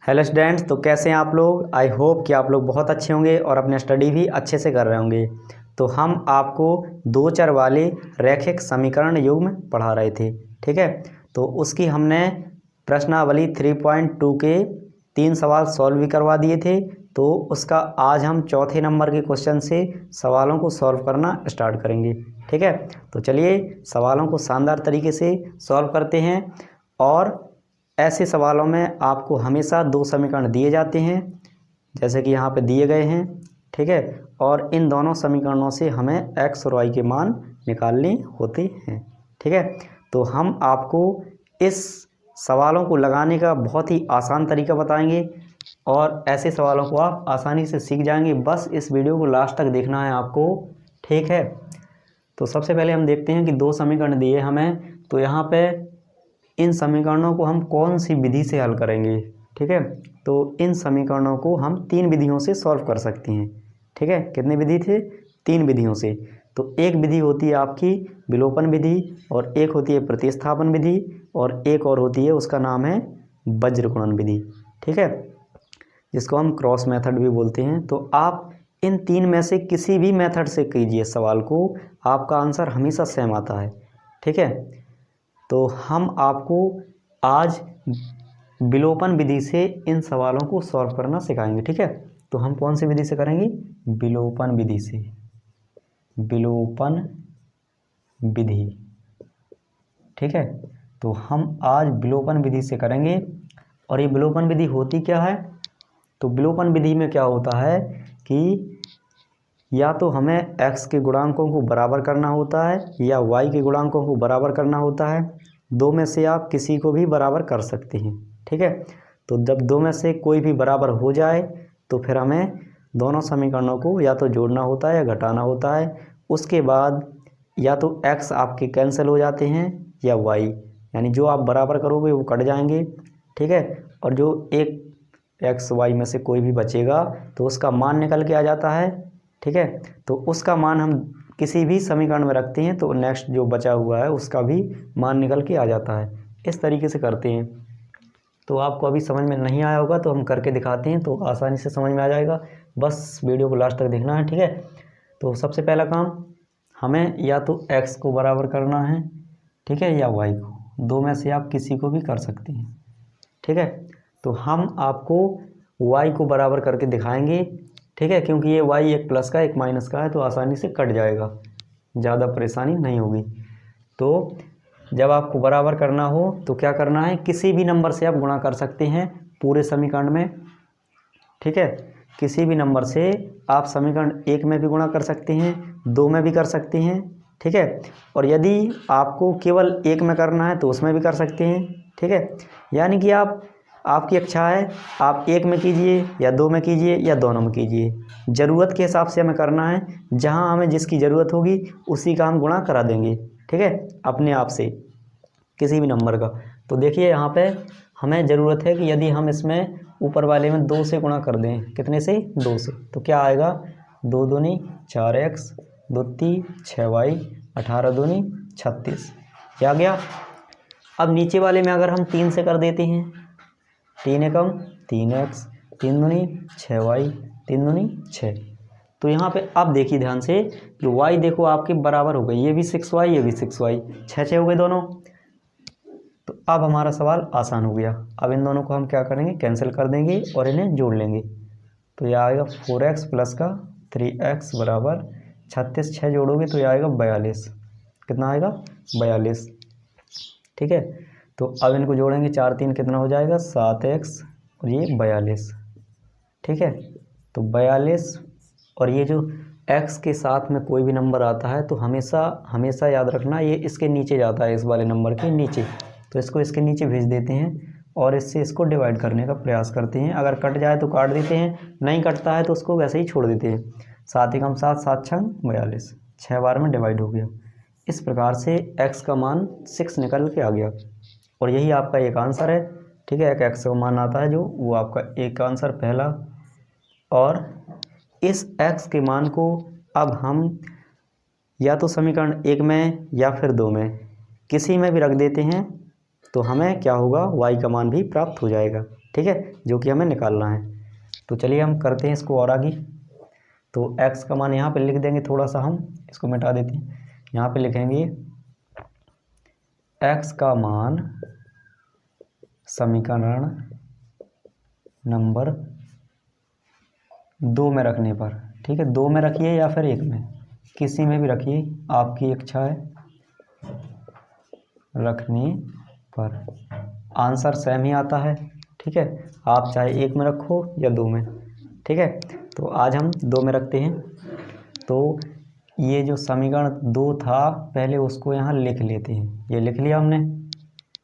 Hello students, तो कैसे हैं आप लोग। आई होप कि आप लोग बहुत अच्छे होंगे और अपने स्टडी भी अच्छे से कर रहे होंगे। तो हम आपको दो चर वाले रैखिक समीकरण युग्म पढ़ा रहे थे, ठीक है। तो उसकी हमने प्रश्नावली 3.2 के 3 सवाल सॉल्व भी करवा दिए थे। तो उसका आज हम चौथे नंबर के क्वेश्चन से सवालों को सॉल्व करना स्टार्ट करेंगे, ठीक है। तो चलिए सवालों को शानदार तरीके से सॉल्व करते हैं। और ऐसे सवालों में आपको हमेशा दो समीकरण दिए जाते हैं, जैसे कि यहाँ पे दिए गए हैं, ठीक है। और इन दोनों समीकरणों से हमें x और y के मान निकालने होते हैं, ठीक है। तो हम आपको इस सवालों को लगाने का बहुत ही आसान तरीका बताएंगे और ऐसे सवालों को आप आसानी से सीख जाएंगे। बस इस वीडियो को लास्ट तक देखना है आपको, ठीक है। तो सबसे पहले हम देखते हैं कि दो समीकरण दिए हमें, तो यहाँ पे इन समीकरणों को हम कौन सी विधि से हल करेंगे, ठीक है। तो इन समीकरणों को हम 3 विधियों से सॉल्व कर सकते हैं, ठीक है। कितनी विधि थे? 3 विधियों से। तो एक विधि होती है आपकी विलोपन विधि, और एक होती है प्रतिस्थापन विधि, और एक और होती है, उसका नाम है वज्रगुणन विधि, ठीक है, जिसको हम क्रॉस मेथड भी बोलते हैं। तो आप इन 3 में से किसी भी मेथड से कीजिए सवाल को, आपका आंसर हमेशा सेम आता है, ठीक है। तो हम आपको आज विलोपन विधि से इन सवालों को सॉल्व करना सिखाएंगे, ठीक है। तो हम कौन सी विधि से करेंगे? विलोपन विधि से। विलोपन विधि, ठीक है। तो हम आज विलोपन विधि से करेंगे। और ये विलोपन विधि होती क्या है? तो विलोपन विधि में क्या होता है कि या तो हमें x के गुणांकों को बराबर करना होता है या y के गुणांकों को बराबर करना होता है। दो में से आप किसी को भी बराबर कर सकते हैं, ठीक है। तो जब दो में से कोई भी बराबर हो जाए तो फिर हमें दोनों समीकरणों को या तो जोड़ना होता है या घटाना होता है। उसके बाद या तो x आपके कैंसिल हो जाते हैं या y, यानी जो आप बराबर करोगे वो कट जाएंगे, ठीक है। और जो एक x y में से कोई भी बचेगा तो उसका मान निकल के आ जाता है, ठीक है। तो उसका मान हम किसी भी समीकरण में रखते हैं तो नेक्स्ट जो बचा हुआ है उसका भी मान निकल के आ जाता है। इस तरीके से करते हैं। तो आपको अभी समझ में नहीं आया होगा तो हम करके दिखाते हैं, तो आसानी से समझ में आ जाएगा। बस वीडियो को लास्ट तक देखना है, ठीक है। तो सबसे पहला काम, हमें या तो x को बराबर करना है, ठीक है, या y को। दो में से आप किसी को भी कर सकते हैं, ठीक है। तो हम आपको y को बराबर करके दिखाएंगे, ठीक है, क्योंकि ये y एक प्लस का एक माइनस का है तो आसानी से कट जाएगा, ज़्यादा परेशानी नहीं होगी। तो जब आपको बराबर करना हो तो क्या करना है, किसी भी नंबर से आप गुणा कर सकते हैं पूरे समीकरण में, ठीक है। किसी भी नंबर से आप समीकरण 1 में भी गुणा कर सकते हैं, 2 में भी कर सकते हैं, ठीक है। और यदि आपको केवल 1 में करना है तो उसमें भी कर सकते हैं, ठीक है। यानी कि आपकी इच्छा है, आप 1 में कीजिए या 2 में कीजिए या दोनों में कीजिए। ज़रूरत के हिसाब से हमें करना है, जहां हमें जिसकी ज़रूरत होगी उसी का हम गुणा करा देंगे, ठीक है, अपने आप से किसी भी नंबर का। तो देखिए यहाँ पे हमें ज़रूरत है कि यदि हम इसमें ऊपर वाले में 2 से गुणा कर दें, कितने से? 2 से, तो क्या आएगा? 2 दूनी 4x, 2 ती 6y, 18 दूनी 36, क्या आ गया। अब नीचे वाले में अगर हम 3 से कर देते हैं, 3 एकम 3x, 3 दूनी 6y, 3 दूनी 6। तो यहाँ पे अब देखिए ध्यान से कि y देखो आपके बराबर हो गए, ये भी 6y ये भी 6y, 6 हो गए दोनों। तो अब हमारा सवाल आसान हो गया। अब इन दोनों को हम क्या करेंगे, कैंसिल कर देंगे और इन्हें जोड़ लेंगे। तो यह आएगा 4x प्लस का 3x बराबर 36, 6 जोड़ोगे तो यह आएगा 42। कितना आएगा? 42, ठीक है। तो अब इनको जोड़ेंगे, 4 3 कितना हो जाएगा? 7x और ये 42, ठीक है। तो 42, और ये जो x के साथ में कोई भी नंबर आता है तो हमेशा हमेशा याद रखना ये इसके नीचे जाता है, इस वाले नंबर के नीचे। तो इसको इसके नीचे भेज देते हैं और इससे इसको डिवाइड करने का प्रयास करते हैं। अगर कट जाए तो काट देते हैं, नहीं कटता है तो उसको वैसे ही छोड़ देते हैं। 7 एकम 7, 7 छंग 42, 6 बार में डिवाइड हो गया। इस प्रकार से x का मान 6 निकल के आ गया और यही आपका एक आंसर है, ठीक है। एक x का मान आता है जो, वो आपका एक आंसर पहला। और इस x के मान को अब हम या तो समीकरण 1 में या फिर 2 में किसी में भी रख देते हैं तो हमें क्या होगा, y का मान भी प्राप्त हो जाएगा। ठीक है, जो कि हमें निकालना है। तो चलिए हम करते हैं इसको और आगे। तो x का मान यहाँ पे लिख देंगे, थोड़ा सा हम इसको मिटा देते हैं। यहाँ पे लिखेंगे x का मान समीकरण नंबर 2 में रखने पर, ठीक है, 2 में रखिए या फिर 1 में, किसी में भी रखिए, आपकी इच्छा है, रखने पर आंसर सेम ही आता है। ठीक है, आप चाहे 1 में रखो या 2 में। ठीक है, तो आज हम 2 में रखते हैं। तो ये जो समीकरण 2 था पहले उसको यहाँ लिख लेते हैं। ये लिख लिया हमने।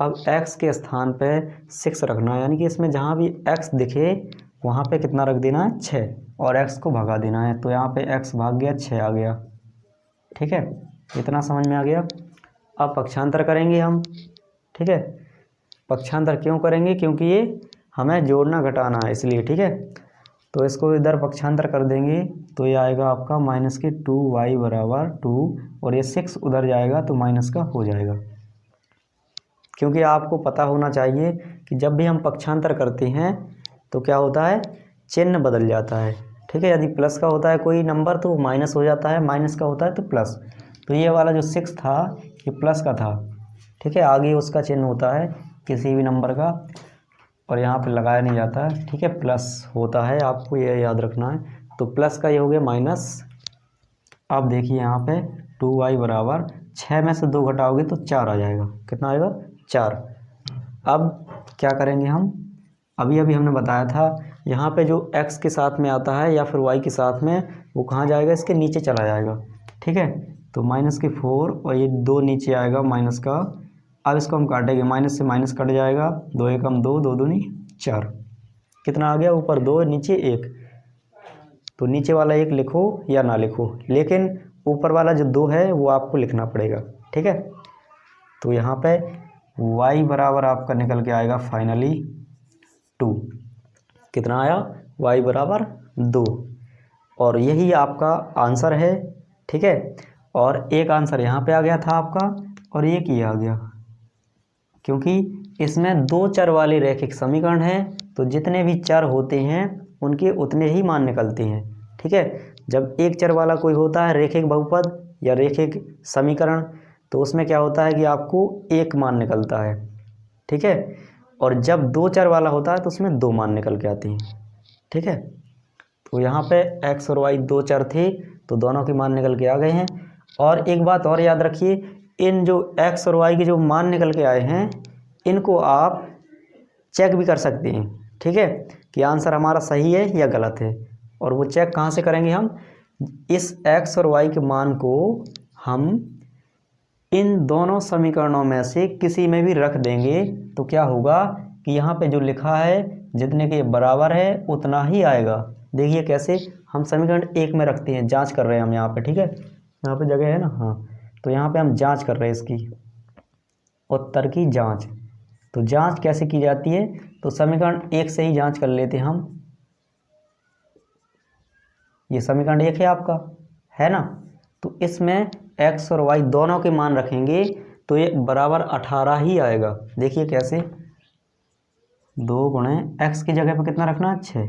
अब x के स्थान पे 6 रखना है, यानी कि इसमें जहाँ भी x दिखे वहाँ पे कितना रख देना है, 6, और x को भगा देना है। तो यहाँ पे x भाग गया, 6 आ गया। ठीक है, इतना समझ में आ गया। अब पक्षांतर करेंगे हम। ठीक है, पक्षांतर क्यों करेंगे, क्योंकि ये हमें जोड़ना घटाना है इसलिए। ठीक है, तो इसको इधर पक्षांतर कर देंगे तो ये आएगा आपका -2y बराबर 2, और ये 6 उधर जाएगा तो माइनस का हो जाएगा। क्योंकि आपको पता होना चाहिए कि जब भी हम पक्षांतर करते हैं तो क्या होता है, चिन्ह बदल जाता है। ठीक है, यदि प्लस का होता है कोई नंबर तो माइनस हो जाता है, माइनस का होता है तो प्लस। तो ये वाला जो 6 था ये प्लस का था। ठीक है, आगे उसका चिन्ह होता है किसी भी नंबर का, और यहाँ पे लगाया नहीं जाता है। ठीक है, प्लस होता है, आपको ये याद रखना है। तो प्लस का ये हो गया माइनस। अब देखिए यहाँ पे 2y बराबर 6 में से 2 घटाओगे तो 4 आ जाएगा। कितना आएगा, 4। अब क्या करेंगे हम, अभी हमने बताया था यहाँ पे जो x के साथ में आता है या फिर y के साथ में, वो कहाँ जाएगा, इसके नीचे चला जाएगा। ठीक है, तो -4 और ये 2 नीचे आएगा माइनस का। अब इसको हम काटेंगे, माइनस से माइनस कट जाएगा, 2 एकम 2, 2 दूनी 4। कितना आ गया, ऊपर 2 नीचे 1। तो नीचे वाला 1 लिखो या ना लिखो, लेकिन ऊपर वाला जो 2 है वो आपको लिखना पड़ेगा। ठीक है, तो यहाँ पे y बराबर आपका निकल के आएगा फाइनली 2। कितना आया, y बराबर 2, और यही आपका आंसर है। ठीक है, और एक आंसर यहाँ पे आ गया था आपका, और एक ये आ गया, क्योंकि इसमें 2 चर वाले रैखिक समीकरण है, तो जितने भी चर होते हैं उनके उतने ही मान निकलते हैं। ठीक है, जब एक चर वाला कोई होता है रैखिक बहुपद या रैखिक समीकरण, तो उसमें क्या होता है कि आपको 1 मान निकलता है। ठीक है, और जब 2 चर वाला होता है तो उसमें 2 मान निकल के आते हैं। ठीक है, तो यहाँ पे x और y 2 चर थे तो दोनों के मान निकल के आ गए हैं। और एक बात और याद रखिए, इन जो x और y के जो मान निकल के आए हैं इनको आप चेक भी कर सकते हैं। ठीक है, कि आंसर हमारा सही है या गलत है। और वो चेक कहाँ से करेंगे हम, इस x और y के मान को हम इन दोनों समीकरणों में से किसी में भी रख देंगे तो क्या होगा कि यहाँ पे जो लिखा है जितने के बराबर है उतना ही आएगा। देखिए कैसे, हम समीकरण 1 में रखते हैं, जांच कर रहे हैं हम यहाँ पे। ठीक है, यहाँ पे जगह है ना, हाँ, तो यहाँ पे हम जांच कर रहे हैं इसकी उत्तर की जांच। तो जांच कैसे की जाती है, तो समीकरण 1 से ही जांच कर लेते हैं हम। ये समीकरण 1 है आपका, है ना, तो इसमें x और y दोनों के मान रखेंगे तो ये बराबर 18 ही आएगा। देखिए कैसे, 2 गुणे x की जगह पे कितना रखना है, 6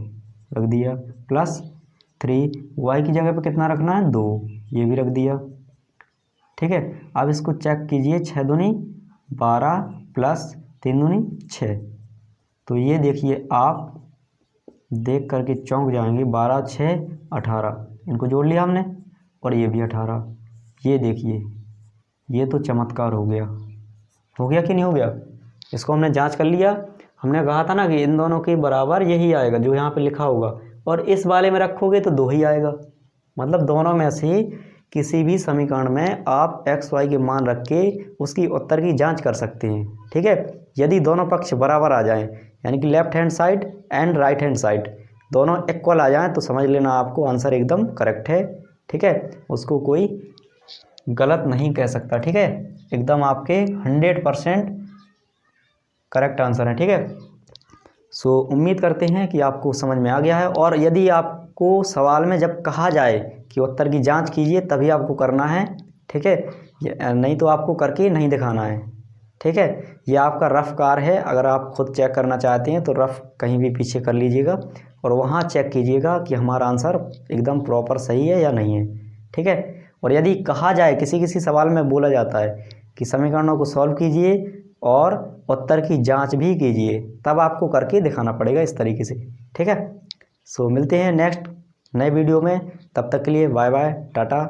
रख दिया, प्लस 3 y की जगह पे कितना रखना है, 2, ये भी रख दिया। ठीक है, अब इसको चेक कीजिए, 6 दूनी 12 प्लस 3 दूनी 6। तो ये देखिए आप देख करके चौंक जाएंगे, 12 6 18, इनको जोड़ लिया हमने, और ये भी 18। ये देखिए, ये तो चमत्कार हो गया कि नहीं हो गया। इसको हमने जांच कर लिया, हमने कहा था ना कि इन दोनों के बराबर यही आएगा जो यहाँ पे लिखा होगा, और इस वाले में रखोगे तो 2 ही आएगा। मतलब दोनों में से किसी भी समीकरण में आप x y के मान रख के उसकी उत्तर की जांच कर सकते हैं। ठीक है, यदि दोनों पक्ष बराबर आ जाएं, यानी कि left hand side and right hand side दोनों इक्वल आ जाएं, तो समझ लेना आपको आंसर एकदम करेक्ट है। ठीक है, उसको कोई गलत नहीं कह सकता। ठीक है, एकदम आपके 100% करेक्ट आंसर है। ठीक है, सो उम्मीद करते हैं कि आपको समझ में आ गया है। और यदि आपको सवाल में जब कहा जाए कि उत्तर की जांच कीजिए तभी आपको करना है। ठीक है, नहीं तो आपको करके नहीं दिखाना है। ठीक है। ये आपका रफ कार है, अगर आप खुद चेक करना चाहते हैं तो रफ कहीं भी पीछे कर लीजिएगा और वहाँ चेक कीजिएगा कि हमारा आंसर एकदम प्रॉपर सही है या नहीं है। ठीक है। और यदि कहा जाए, किसी किसी सवाल में बोला जाता है कि समीकरणों को सॉल्व कीजिए और उत्तर की जांच भी कीजिए, तब आपको करके दिखाना पड़ेगा इस तरीके से। ठीक है। सो मिलते हैं नेक्स्ट नए वीडियो में, तब तक के लिए बाय बाय, टाटा।